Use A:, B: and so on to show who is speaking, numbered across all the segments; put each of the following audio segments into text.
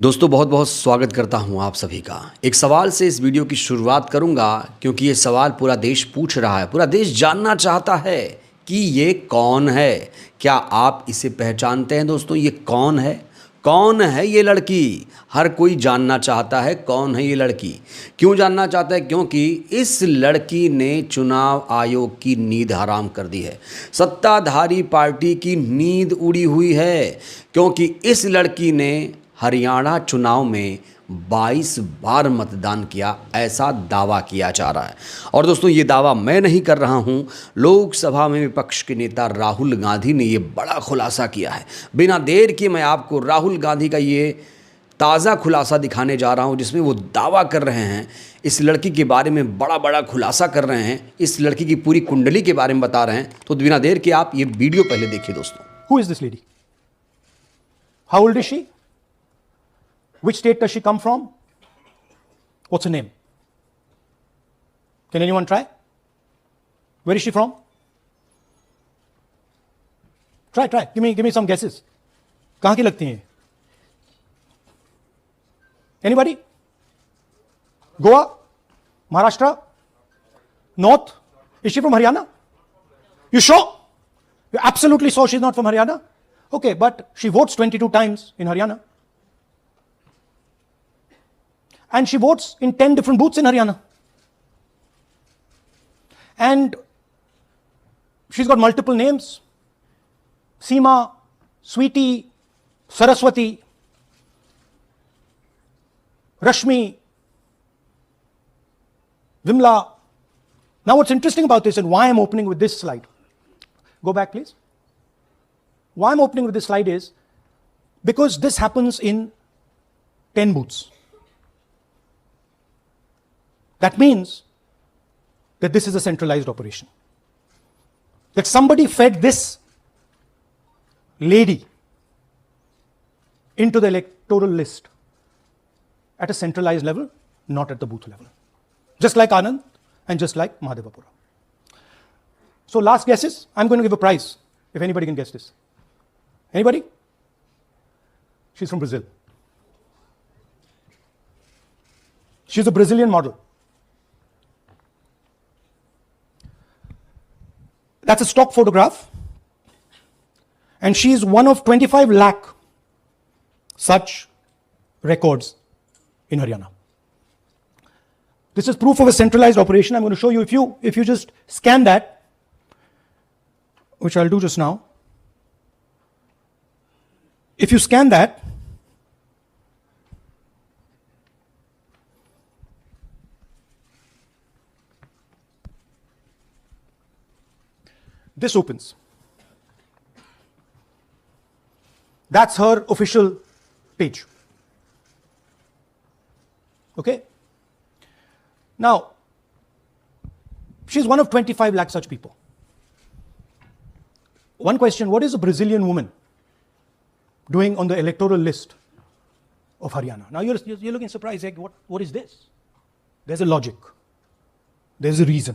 A: दोस्तों बहुत बहुत स्वागत करता हूं आप सभी का। एक सवाल से इस वीडियो की शुरुआत करूंगा क्योंकि ये सवाल पूरा देश पूछ रहा है, पूरा देश जानना चाहता है कि ये कौन है। क्या आप इसे पहचानते हैं दोस्तों? ये कौन है? कौन है ये लड़की? हर कोई जानना चाहता है कौन है ये लड़की। क्यों जानना चाहता है? क्योंकि इस लड़की ने चुनाव आयोग की नींद हराम कर दी है, सत्ताधारी पार्टी की नींद उड़ी हुई है। क्योंकि इस लड़की ने हरियाणा चुनाव में 22 बार मतदान किया, ऐसा दावा किया जा रहा है। और दोस्तों ये दावा मैं नहीं कर रहा हूं, लोकसभा में विपक्ष के नेता राहुल गांधी ने ये बड़ा खुलासा किया है। बिना देर के मैं आपको राहुल गांधी का ये ताज़ा खुलासा दिखाने जा रहा हूं, जिसमें वो दावा कर रहे हैं, इस लड़की के बारे में बड़ा बड़ा खुलासा कर रहे हैं, इस लड़की की पूरी कुंडली के बारे में बता रहे हैं। तो बिना देर के आप ये वीडियो पहले देखिए दोस्तों।
B: Who is this lady? How old is she? Which state does she come from? What's her name? Can anyone try? Where is she from? Try. Give me some guesses. कहाँ की लगती हैं? Anybody? Goa? Maharashtra? North? Is she from Haryana? You sure? You're absolutely sure she's not from Haryana? Okay, but she votes 22 times in Haryana. And she votes in 10 different booths in Haryana. And she's got multiple names: Seema, Sweetie, Saraswati, Rashmi, Vimla. Now what's interesting about this and why I'm opening with this slide, go back please. Why I'm opening with this slide is because this happens in 10 booths. That means that this is a centralized operation. That somebody fed this lady into the electoral list at a centralized level, not at the booth level. Just like Anand and just like Mahadevapura. So last guesses, I'm going to give a prize if anybody can guess this. Anybody? She's from Brazil. She's a Brazilian model. That's a stock photograph, and she is one of 25 lakh such records in Haryana. This is proof of a centralized operation. I'm going to show you, if you just scan that, which I'll do just now. If you scan that, this opens. That's her official page. Okay? Now, she's one of 25 lakh such people. One question: what is a Brazilian woman doing on the electoral list of Haryana? Now you're looking surprised, like, what is this? There's a logic. There's a reason.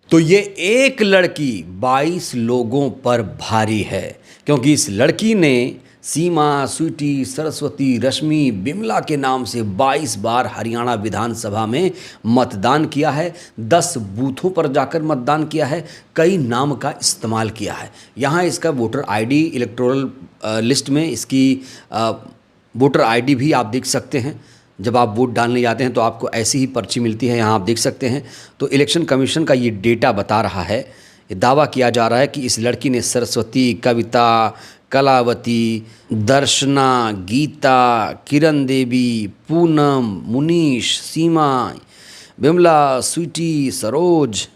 A: तो ये एक लड़की 22 लोगों पर भारी है, क्योंकि इस लड़की ने सीमा, स्वीटी, सरस्वती, रश्मि, बिमला के नाम से 22 बार हरियाणा विधानसभा में मतदान किया है। 10 बूथों पर जाकर मतदान किया है, कई नाम का इस्तेमाल किया है। यहाँ इसका वोटर आईडी, इलेक्टोरल लिस्ट में इसकी वोटर आईडी भी आप देख सकते हैं। जब आप वोट डालने जाते हैं तो आपको ऐसी ही पर्ची मिलती है, यहाँ आप देख सकते हैं। तो इलेक्शन कमीशन का ये डेटा बता रहा है, ये दावा किया जा रहा है कि इस लड़की ने सरस्वती, कविता, कलावती, दर्शना, गीता, किरण देवी, पूनम, मुनीश, सीमा, बिमला, स्वीटी, सरोज,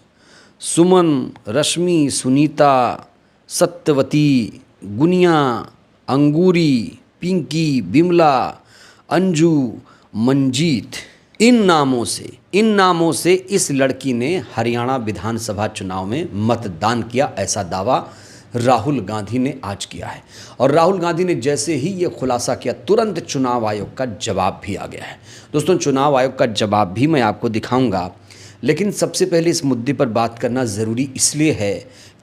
A: सुमन, रश्मि, सुनीता, सत्यवती, गुनिया, अंगूरी, पिंकी, बिमला, अंजू, मंजीत, इन नामों से इस लड़की ने हरियाणा विधानसभा चुनाव में मतदान किया, ऐसा दावा राहुल गांधी ने आज किया है। और राहुल गांधी ने जैसे ही ये खुलासा किया, तुरंत चुनाव आयोग का जवाब भी आ गया है। दोस्तों चुनाव आयोग का जवाब भी मैं आपको दिखाऊंगा, लेकिन सबसे पहले इस मुद्दे पर बात करना ज़रूरी इसलिए है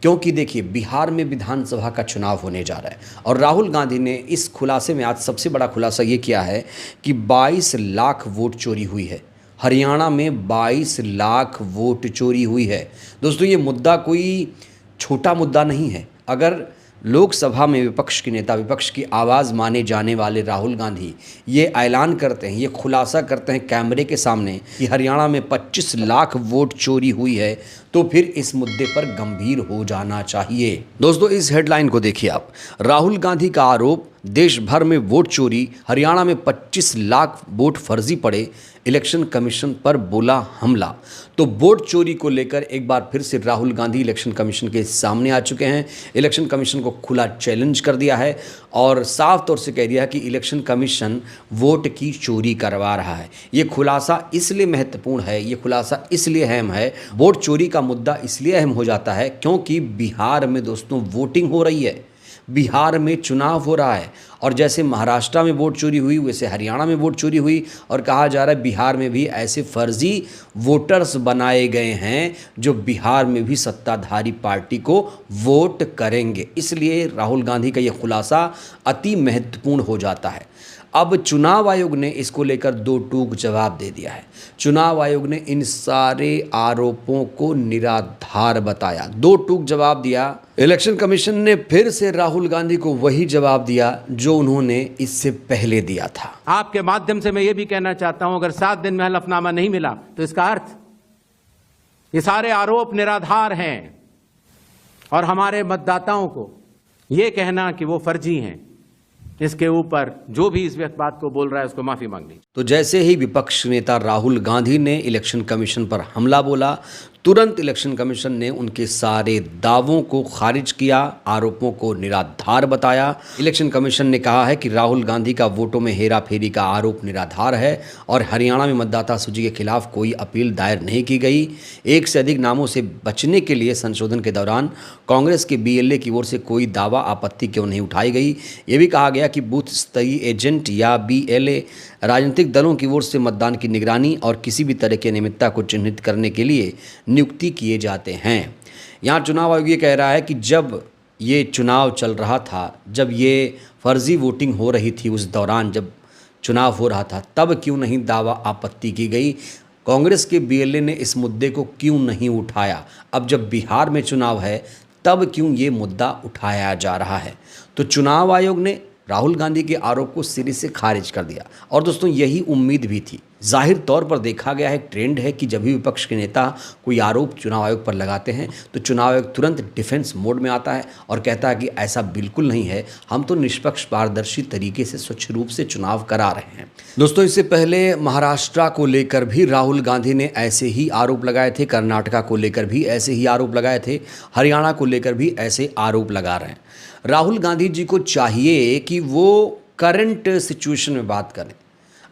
A: क्योंकि देखिए बिहार में विधानसभा का चुनाव होने जा रहा है और राहुल गांधी ने इस खुलासे में आज सबसे बड़ा खुलासा ये किया है कि 22 लाख वोट चोरी हुई है। हरियाणा में 22 लाख वोट चोरी हुई है। दोस्तों ये मुद्दा कोई छोटा मुद्दा नहीं है। अगर लोकसभा में विपक्ष के नेता, विपक्ष की आवाज़ माने जाने वाले राहुल गांधी ये ऐलान करते हैं, ये खुलासा करते हैं कैमरे के सामने कि हरियाणा में 25 लाख वोट चोरी हुई है, तो फिर इस मुद्दे पर गंभीर हो जाना चाहिए। दोस्तों इस हेडलाइन को देखिए आप। राहुल गांधी का आरोप, देश भर में वोट चोरी, हरियाणा में 25 लाख वोट फर्जी पड़े, इलेक्शन कमीशन पर बोला हमला। तो वोट चोरी को लेकर एक बार फिर से राहुल गांधी इलेक्शन कमीशन के सामने आ चुके हैं। इलेक्शन कमीशन को खुला चैलेंज कर दिया है और साफ तौर से कह दिया है कि इलेक्शन कमीशन वोट की चोरी करवा रहा है। ये खुलासा इसलिए महत्वपूर्ण है, ये खुलासा इसलिए अहम है, वोट चोरी का मुद्दा इसलिए अहम हो जाता है क्योंकि बिहार में दोस्तों वोटिंग हो रही है, बिहार में चुनाव हो रहा है और जैसे महाराष्ट्र में वोट चोरी हुई वैसे हरियाणा में वोट चोरी हुई और कहा जा रहा है बिहार में भी ऐसे फर्जी वोटर्स बनाए गए हैं जो बिहार में भी सत्ताधारी पार्टी को वोट करेंगे। इसलिए राहुल गांधी का ये खुलासा अति महत्वपूर्ण हो जाता है। अब चुनाव आयोग ने इसको लेकर दो टूक जवाब दे दिया है। चुनाव आयोग ने इन सारे आरोपों को निराधार बताया, दो टूक जवाब दिया। इलेक्शन कमीशन ने फिर से राहुल गांधी को वही जवाब दिया जो उन्होंने इससे पहले दिया था।
C: आपके माध्यम से मैं ये भी कहना चाहता हूं, अगर 7 दिन में हलफनामा नहीं मिला तो इसका अर्थ ये सारे आरोप निराधार हैं और हमारे मतदाताओं को ये कहना कि वो फर्जी हैं, इसके ऊपर जो भी इस बात को बोल रहा है उसको माफी मांगनी।
A: तो जैसे ही विपक्ष नेता राहुल गांधी ने इलेक्शन कमीशन पर हमला बोला, तुरंत इलेक्शन कमीशन ने उनके सारे दावों को खारिज किया, आरोपों को निराधार बताया। इलेक्शन कमीशन ने कहा है कि राहुल गांधी का वोटों में हेरा फेरी का आरोप निराधार है और हरियाणा में मतदाता सूची के खिलाफ कोई अपील दायर नहीं की गई। एक से अधिक नामों से बचने के लिए संशोधन के दौरान कांग्रेस के बीएलए की ओर से कोई दावा आपत्ति क्यों नहीं उठाई गई। ये भी कहा गया कि बूथ स्तरीय एजेंट या बीएलए राजनीतिक दलों की ओर से मतदान की निगरानी और किसी भी तरह की अनियमितता को चिन्हित करने के लिए नियुक्ति किए जाते हैं। यहाँ चुनाव आयोग ये कह रहा है कि जब ये चुनाव चल रहा था, जब ये फर्जी वोटिंग हो रही थी, उस दौरान जब चुनाव हो रहा था, तब क्यों नहीं दावा आपत्ति की गई, कांग्रेस के बीएलए ने इस मुद्दे को क्यों नहीं उठाया। अब जब बिहार में चुनाव है तब क्यों ये मुद्दा उठाया जा रहा है। तो चुनाव आयोग ने राहुल गांधी के आरोप को सिरे से खारिज कर दिया और दोस्तों यही उम्मीद भी थी। जाहिर तौर पर देखा गया है, ट्रेंड है कि जब भी विपक्ष के नेता कोई आरोप चुनाव आयोग पर लगाते हैं तो चुनाव आयोग तुरंत डिफेंस मोड में आता है और कहता है कि ऐसा बिल्कुल नहीं है, हम तो निष्पक्ष पारदर्शी तरीके से स्वच्छ रूप से चुनाव करा रहे हैं। दोस्तों इससे पहले महाराष्ट्र को लेकर भी राहुल गांधी ने ऐसे ही आरोप लगाए थे, कर्नाटका को लेकर भी ऐसे ही आरोप लगाए थे, हरियाणा को लेकर भी ऐसे आरोप लगा रहे हैं। राहुल गांधी जी को चाहिए कि वो करंट सिचुएशन में बात करें।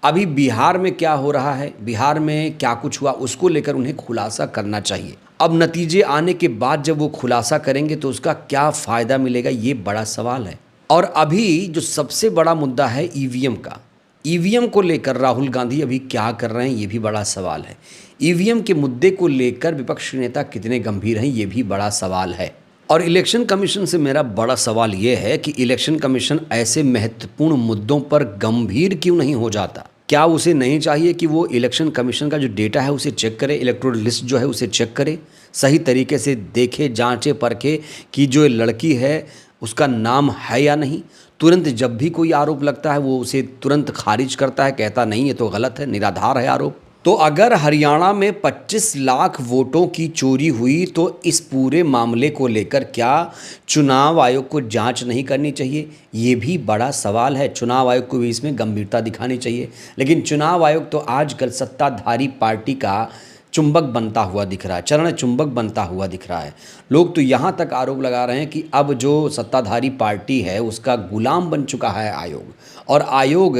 A: अभी बिहार में क्या हो रहा है, बिहार में क्या कुछ हुआ, उसको लेकर उन्हें खुलासा करना चाहिए। अब नतीजे आने के बाद जब वो खुलासा करेंगे तो उसका क्या फ़ायदा मिलेगा, ये बड़ा सवाल है। और अभी जो सबसे बड़ा मुद्दा है ईवीएम का, ईवीएम को लेकर राहुल गांधी अभी क्या कर रहे हैं, ये भी बड़ा सवाल है। ईवीएम के मुद्दे को लेकर विपक्ष के नेता कितने गंभीर हैं, ये भी बड़ा सवाल है। और इलेक्शन कमीशन से मेरा बड़ा सवाल ये है कि इलेक्शन कमीशन ऐसे महत्वपूर्ण मुद्दों पर गंभीर क्यों नहीं हो जाता। क्या उसे नहीं चाहिए कि वो इलेक्शन कमीशन का जो डेटा है उसे चेक करे, इलेक्टोरल लिस्ट जो है उसे चेक करे, सही तरीके से देखे, जांचे, परखे कि जो लड़की है उसका नाम है या नहीं। तुरंत जब भी कोई आरोप लगता है वो उसे तुरंत खारिज करता है, कहता नहीं ये तो गलत है, निराधार है आरोप। तो अगर हरियाणा में 25 लाख वोटों की चोरी हुई तो इस पूरे मामले को लेकर क्या चुनाव आयोग को जांच नहीं करनी चाहिए, ये भी बड़ा सवाल है। चुनाव आयोग को भी इसमें गंभीरता दिखानी चाहिए। लेकिन चुनाव आयोग तो आजकल सत्ताधारी पार्टी का चुंबक बनता हुआ दिख रहा है, चरण चुंबक बनता हुआ दिख रहा है। लोग तो यहाँ तक आरोप लगा रहे हैं कि अब जो सत्ताधारी पार्टी है उसका गुलाम बन चुका है आयोग। और आयोग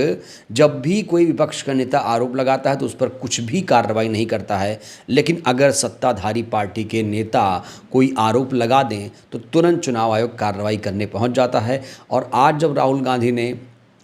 A: जब भी कोई विपक्ष का नेता आरोप लगाता है तो उस पर कुछ भी कार्रवाई नहीं करता है, लेकिन अगर सत्ताधारी पार्टी के नेता कोई आरोप लगा दें तो तुरंत चुनाव आयोग कार्रवाई करने पहुँच जाता है। और आज जब राहुल गांधी ने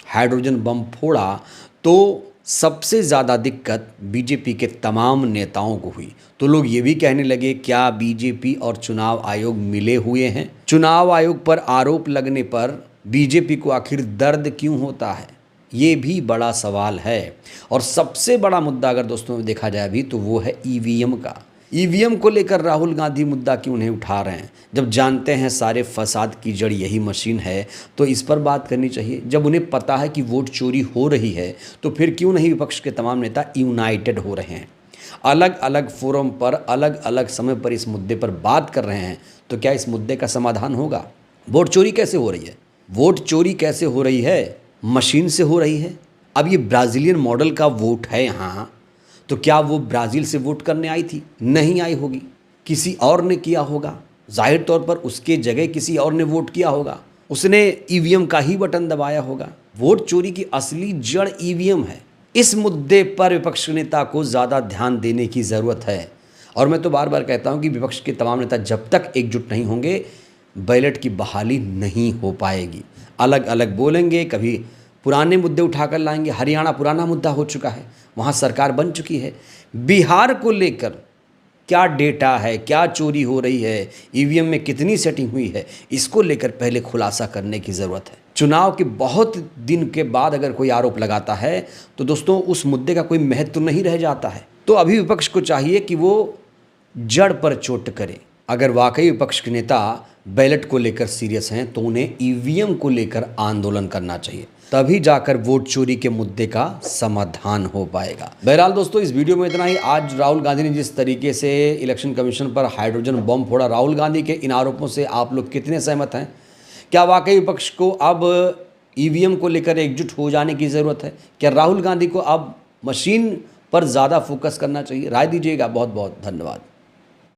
A: हाइड्रोजन बम फोड़ा तो सबसे ज़्यादा दिक्कत बीजेपी के तमाम नेताओं को हुई। तो लोग ये भी कहने लगे क्या बीजेपी और चुनाव आयोग मिले हुए हैं? चुनाव आयोग पर आरोप लगने पर बीजेपी को आखिर दर्द क्यों होता है, ये भी बड़ा सवाल है। और सबसे बड़ा मुद्दा अगर दोस्तों देखा जाए अभी तो वो है ईवीएम का। ईवीएम को लेकर राहुल गांधी मुद्दा क्यों नहीं उठा रहे हैं? जब जानते हैं सारे फसाद की जड़ यही मशीन है तो इस पर बात करनी चाहिए। जब उन्हें पता है कि वोट चोरी हो रही है तो फिर क्यों नहीं विपक्ष के तमाम नेता यूनाइटेड हो रहे हैं, अलग अलग फोरम पर अलग अलग समय पर इस मुद्दे पर बात कर रहे हैं? तो क्या इस मुद्दे का समाधान होगा? वोट चोरी कैसे हो रही है? वोट चोरी कैसे हो रही है? मशीन से हो रही है। अब ये ब्राज़ीलियन मॉडल का वोट है यहाँ, तो क्या वो ब्राज़ील से वोट करने आई थी? नहीं आई होगी, किसी और ने किया होगा। जाहिर तौर पर उसके जगह किसी और ने वोट किया होगा, उसने ईवीएम का ही बटन दबाया होगा। वोट चोरी की असली जड़ ईवीएम है। इस मुद्दे पर विपक्ष नेता को ज़्यादा ध्यान देने की ज़रूरत है। और मैं तो बार बार कहता हूँ कि विपक्ष के तमाम नेता जब तक एकजुट नहीं होंगे बैलेट की बहाली नहीं हो पाएगी। अलग अलग बोलेंगे, कभी पुराने मुद्दे उठाकर लाएंगे। हरियाणा पुराना मुद्दा हो चुका है, वहाँ सरकार बन चुकी है। बिहार को लेकर क्या डेटा है, क्या चोरी हो रही है, ईवीएम में कितनी सेटिंग हुई है, इसको लेकर पहले खुलासा करने की ज़रूरत है। चुनाव के बहुत दिन के बाद अगर कोई आरोप लगाता है तो दोस्तों उस मुद्दे का कोई महत्व नहीं रह जाता है। तो अभी विपक्ष को चाहिए कि वो जड़ पर चोट करे। अगर वाकई विपक्ष के नेता बैलेट को लेकर सीरियस हैं तो उन्हें ईवीएम को लेकर आंदोलन करना चाहिए, तभी जाकर वोट चोरी के मुद्दे का समाधान हो पाएगा। बहरहाल दोस्तों इस वीडियो में इतना ही। आज राहुल गांधी ने जिस तरीके से इलेक्शन कमीशन पर हाइड्रोजन बम फोड़ा, राहुल गांधी के इन आरोपों से आप लोग कितने सहमत हैं? क्या वाकई विपक्ष को अब ईवीएम को लेकर एकजुट हो जाने की ज़रूरत है? क्या राहुल गांधी को अब मशीन पर ज़्यादा फोकस करना चाहिए? राय दीजिएगा। बहुत बहुत धन्यवाद।